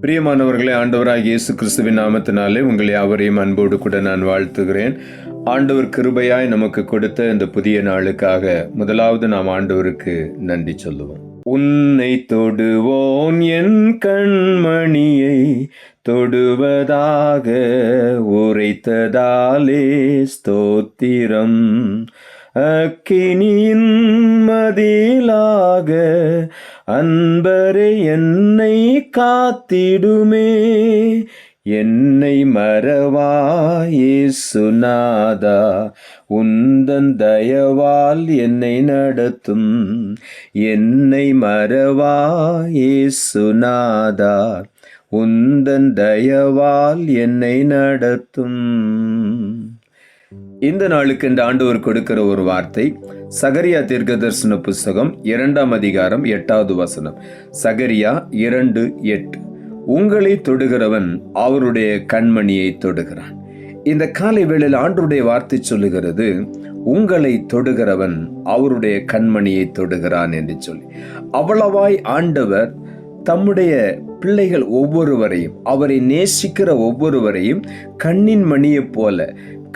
பிரியமானவர்களே, ஆண்டவராகிய இயேசு கிறிஸ்துவின் நாமத்தினாலே உங்களை யாவரையும் அன்போடு கூட நான் வாழ்த்துகிறேன். ஆண்டவர் கிருபையாய் நமக்கு கொடுத்த இந்த புதிய நாளுக்காக முதலாவது நாம் ஆண்டவருக்கு நன்றி சொல்லுவோம். உன்னை தொடுவோன் என் கண்மணியை தொடுவதாக உரைத்ததாலே ஸ்தோத்திரம். அக்கினியின் மதிலாக அன்பரே என்னை காத்திடுமே, என்னை மறவா இயேசுநாதா, உந்தன் தயவால் என்னை நடத்தும். என்னை மறவா இயேசுநாதா, உந்தன் தயவால் என்னை நடத்தும். இந்த நாளுக்கு இந்த ஆண்டவர் கொடுக்கிற ஒரு வார்த்தை சகரியா தீர்க்கதரிசன புஸ்தகம் 2ஆம் அதிகாரம் 8வது வசனம். சகரியா 2:8. உங்களை தொடுகிறவன் அவருடைய கண்மணியை தொடுகிறான். இந்த காலை வேளையில் ஆண்டவருடைய வார்த்தை சொல்லுகிறது, உங்களை தொடுகிறவன் அவருடைய கண்மணியை தொடுகிறான் என்று சொல்லி. அவ்வளவாய் ஆண்டவர் தம்முடைய பிள்ளைகள் ஒவ்வொருவரையும், அவரை நேசிக்கிற ஒவ்வொருவரையும் கண்ணின் மணியைப் போல,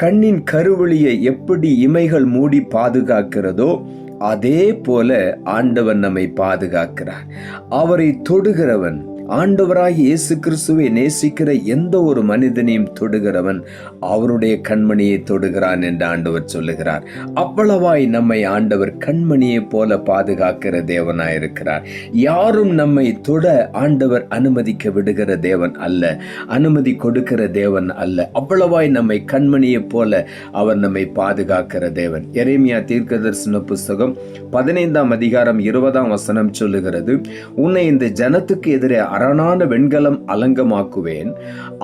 கண்ணின் கருவழியை எப்படி இமைகள் மூடி பாதுகாக்கிறதோ அதே போல ஆண்டவன் நம்மை பாதுகாக்கிறார். அவரை தொடுகிறவன், ஆண்டவராகிய இயேசு கிறிஸ்துவை நேசிக்கிற எந்த ஒரு மனிதனையும் தொடுகிறவன் அவருடைய கண்மணியை தொடுகிறான் என்று ஆண்டவர் சொல்லுகிறார். அவ்வளவாய் நம்மை ஆண்டவர் கண்மணியை போல பாதுகாக்கிற தேவனாயிருக்கிறார். யாரும் நம்மை தொட ஆண்டவர் அனுமதிக்க விடுகிற தேவன் அல்ல, அனுமதி கொடுக்கிற தேவன் அல்ல. அவ்வளவாய் நம்மை கண்மணியை போல அவர் நம்மை பாதுகாக்கிற தேவன். எரேமியா தீர்க்கதரிசன புஸ்தகம் 15ஆம் அதிகாரம் 20ஆம் வசனம் சொல்லுகிறது, உன்னை இந்த ஜனத்துக்கு எதிரே அரணான வெண்கலம் அலங்கமாக்குவேன்.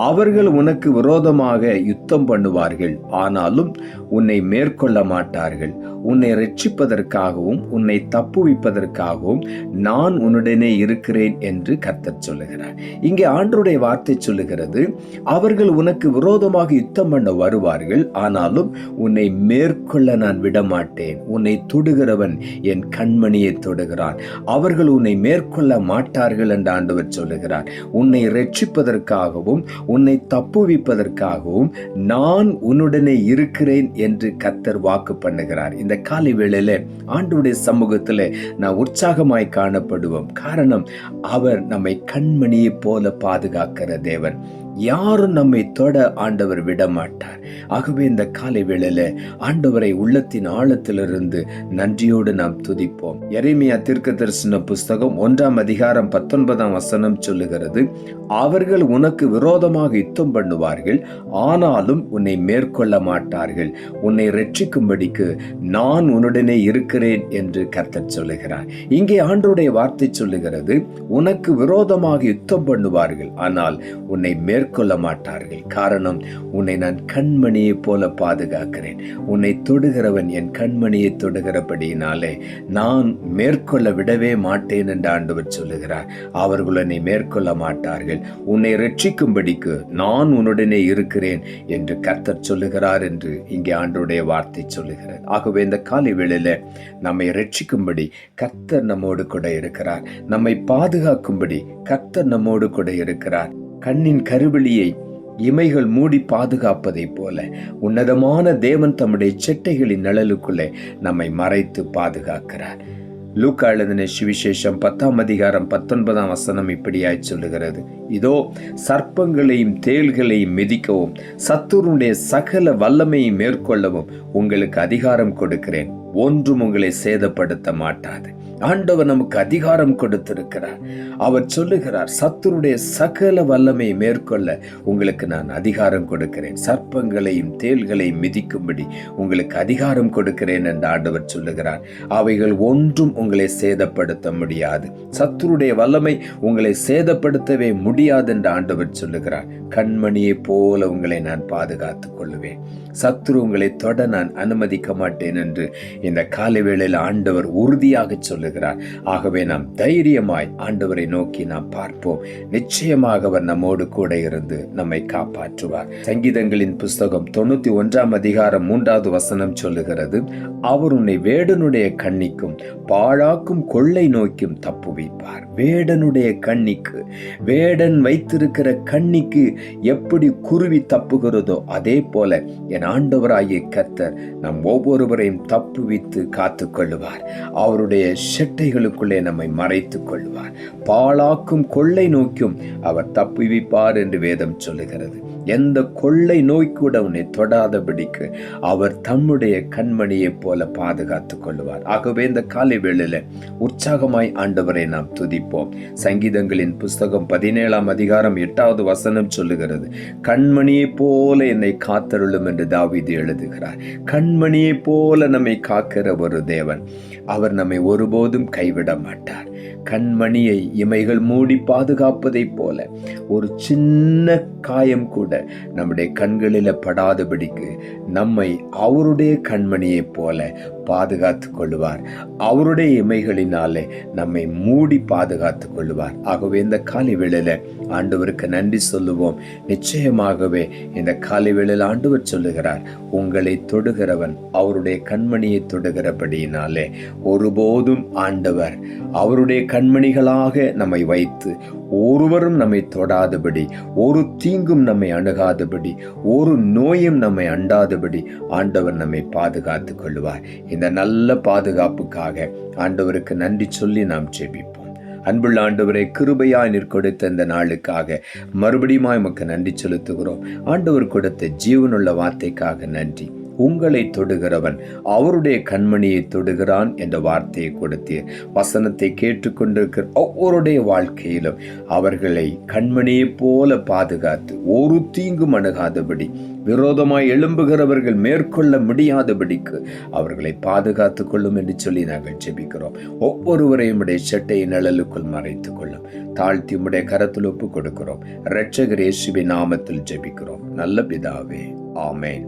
அவர்கள் உனக்கு விரோதமாக யுத்தம் பண்ணுவார்கள், ஆனாலும் உன்னை மேற்கொள்ள மாட்டார்கள். உன்னை ரட்சிப்பதற்காகவும் உன்னை தப்புவிப்பதற்காகவும் நான் உன்னுடனே இருக்கிறேன் என்று கர்த்தர் சொல்லுகிறார். இங்கே ஆண்டவருடைய வார்த்தை சொல்லுகிறது, அவர்கள் உனக்கு விரோதமாக யுத்தம் பண்ண வருவார்கள், ஆனாலும் உன்னை மேற்கொள்ள நான் விடமாட்டேன். உன்னை தொடுகிறவன் என் கண்மணியை தொடுகிறான். அவர்கள் உன்னை மேற்கொள்ள மாட்டார்கள் என்று ஆண்டவர் சொல்லுகிறார். உன்னை ரட்சிப்பதற்காகவும் உன்னை தப்புவிப்பதற்காகவும் நான் உன்னுடனே இருக்கிறேன் என்று கர்த்தர் வாக்கு பண்ணுகிறார். இந்த காலை வேளையில ஆண்டவருடைய சமூகத்தில் நான் உற்சாகமாய் காணப்படுவோம். காரணம், அவர் நம்மை கண்மணியை போல பாதுகாக்கிற தேவன். யாரும் நம்மை தொட ஆண்டவர் விட மாட்டார். ஆகவே இந்த காலை வேளையில ஆண்டவரை உள்ளத்தின் ஆழத்திலிருந்து நன்றியோடு நாம் துதிப்போம். எரேமியா தீர்க்கதரிசன புஸ்தகம் 1ஆம் அதிகாரம் 19ஆம் வசனம் சொல்லுகிறது, அவர்கள் உனக்கு விரோதமாக யுத்தம் பண்ணுவார்கள், ஆனாலும் உன்னை மேற்கொள்ள மாட்டார்கள். உன்னை ரட்சிக்கும்படிக்கு நான் உன்னுடனே இருக்கிறேன் என்று கர்த்தர் சொல்லுகிறார். இங்கே ஆண்டவருடைய வார்த்தை சொல்லுகிறது, உனக்கு விரோதமாக யுத்தம் பண்ணுவார்கள், ஆனால் உன்னை மேற்கொள்ள மாட்டார்கள். காரணம், உன்னை நான் கண்மணியை போல பாதுகாக்கிறேன். உன்னை தொடுகிறவன் என் கண்மணியை தொடுகிறபடியினாலே நான் மேற்கொள்ள விடவே மாட்டேன் என்று ஆண்டவர் சொல்லுகிறார். அவர்கள் உன்னை மேற்கொள்ள மாட்டார்கள். உன்னை ரட்சிக்கும்படிக்கு நான் உன்னுடனே இருக்கிறேன் என்று கர்த்தர் சொல்லுகிறார் என்று இங்கே ஆண்டவருடைய வார்த்தை சொல்லுகிறது. ஆகவே இந்த காலை வேளையில நம்மை ரட்சிக்கும்படி கர்த்தர் நம்மோடு கூட இருக்கிறார். நம்மை பாதுகாக்கும்படி கர்த்தர் நம்மோடு கூட இருக்கிறார். கண்ணின் கருவழியை இமைகள் மூடி பாதுகாப்பதை போல உன்னதமான தேவன் தம்முடைய செட்டைகளின் நிழலுக்குள்ளே நம்மை மறைத்து பாதுகாக்கிறார். லூக்கா எழுதின சுவிசேஷம் 10ஆம் அதிகாரம் 19ஆம் வசனம் இப்படியாய் சொல்லுகிறது, இதோ சர்ப்பங்களையும் தேள்களையும் மிதிக்கவும் சத்துருடைய சகல வல்லமையை மேற்கொள்ளவும் உங்களுக்கு அதிகாரம் கொடுக்கிறேன், ஒன்றும் உங்களை சேதப்படுத்த மாட்டாது. ஆண்டவர் நமக்கு அதிகாரம் கொடுத்திருக்கிறார். அவர் சொல்லுகிறார், சத்துருடைய சகல வல்லமையை மேற்கொள்ள உங்களுக்கு நான் அதிகாரம் கொடுக்கிறேன். சர்ப்பங்களையும் தேள்களையும் மிதிக்கும்படி உங்களுக்கு அதிகாரம் கொடுக்கிறேன் என்று ஆண்டவர் சொல்லுகிறார். அவைகள் ஒன்றும் உங்களை சேதப்படுத்த முடியாது. சத்துருடைய வல்லமை உங்களை சேதப்படுத்தவே முடியாது என்று ஆண்டவர் சொல்லுகிறார். கண்மணியை போல உங்களை நான் பாதுகாத்துக் கொள்ளுவேன். சத்துரு உங்களை தொட நான் அனுமதிக்க மாட்டேன் என்று இந்த காலை வேளையில் ஆண்டவர் உறுதியாக சொல்லுகிறார். சொல்லுகிறார். ஆகவே நாம் தைரியமாய் ஆண்டவரை நோக்கி நாம் பார்ப்போம். நிச்சயமாக அவர் நம்மோடு கூட இருந்து நம்மை காப்பாற்றுவார். சங்கீதங்களின் புஸ்தகம் 91 அதிகாரம் 3வது வசனம் சொல்லுகிறது, அவர் உன்னை வேடனுடைய கண்ணிக்கும் பாழாக்கும் கொள்ளை நோய்க்கும் தப்புவிப்பார். வேடனுடைய கண்ணிக்கு, வேடன் வைத்திருக்கிற கண்ணிக்கு எப்படி குருவி தப்புகிறதோ அதே போல என் ஆண்டவராகிய கர்த்தர் நம் ஒவ்வொருவரையும் தப்புவித்து காத்து கொள்ளுவார். அவருடைய செட்டைகளுக்குள்ளே நம்மை மறைத்துக் கொள்வார். பாழாக்கும் கொள்ளை நோய்க்கும் அவர் தப்புவிப்பார் என்று வேதம் சொல்லுகிறது. எந்த கொள்ளை நோய் கூட உன்னை தொடாதபடிக்கு அவர் தம்முடைய கண்மணியை போல பாதுகாத்துக் கொள்வார். ஆகவே இந்த காலை வேளையில உற்சாகமாய் ஆண்டவரை நாம் துதிப்போம். சங்கீதங்களின் புஸ்தகம் 17 அதிகாரம் 8வது வசனம் சொல்லுகிறது, கண்மணியை போல என்னை காத்தருளும் என்று தாவீது எழுதுகிறார். கண்மணியை போல நம்மை காக்கிற ஒரு தேவன், அவர் நம்மை ஒருபோதும் கைவிட மாட்டார். கண்மணியை இமைகள் மூடி பாதுகாப்பதை போல ஒரு சின்ன காயம் கூட நம்முடைய கண்களில் படாதபடிக்கு நம்மை அவருடைய கண்மணியை போல பாதுகாத்துக் கொள்வார். அவருடைய இமைகளினாலே நம்மை மூடி பாதுகாத்துக் கொள்வார். ஆகவே இந்த காலை வேளையில ஆண்டவருக்கு நன்றி சொல்லுவோம். நிச்சயமாகவே இந்த காலை வேளையில் ஆண்டவர் சொல்லுகிறார், உங்களை தொடுகிறவன் அவருடைய கண்மணியை தொடுகிறபடியினாலே ஒருபோதும் ஆண்டவர் அவருடைய கண்மணிகளாக நம்மை வைத்து ஒருவரும் நம்மை தொடாதபடி, ஒரு தீங்கும் நம்மை அணுகாதபடி, ஒரு நோயும் நம்மை அண்டாதபடி ஆண்டவர் நம்மை பாதுகாத்துக் கொள்வார். இந்த நல்ல பாதுகாப்புக்காக ஆண்டவருக்கு நன்றி சொல்லி நாம் ஜெபிப்போம். அன்புள்ள ஆண்டவரை, கிருபையாய் நீர் கொடுத்த இந்த நாளுக்காக மறுபடியும் உமக்கு நன்றி செலுத்துகிறோம். ஆண்டவர் கொடுத்த ஜீவனுள்ள வார்த்தைக்காக நன்றி. உங்களை தொடுகிறவன் அவருடைய கண்மணியை தொடுகிறான் என்ற வார்த்தையை கொடுத்தீர். வசனத்தை கேட்டுக்கொண்டிருக்கிற ஒவ்வொருடைய வாழ்க்கையிலும் அவர்களை கண்மணியை போல பாதுகாத்து ஒரு தீங்கும் அணுகாதபடி, விரோதமாய் எழும்புகிறவர்கள் மேற்கொள்ள முடியாதபடிக்கு அவர்களை பாதுகாத்துக் கொள்ளும் என்று சொல்லி நாங்கள் ஜெபிக்கிறோம். ஒவ்வொருவரையும் உடைய செட்டை நிழலுக்குள் மறைத்துக் கொள்ளும். தாழ்த்தி உம்முடைய கரத்தில் ஒப்பு கொடுக்கிறோம். இரட்சகர் இயேசுவின் நாமத்தில் ஜெபிக்கிறோம் நல்ல பிதாவே, ஆமென்.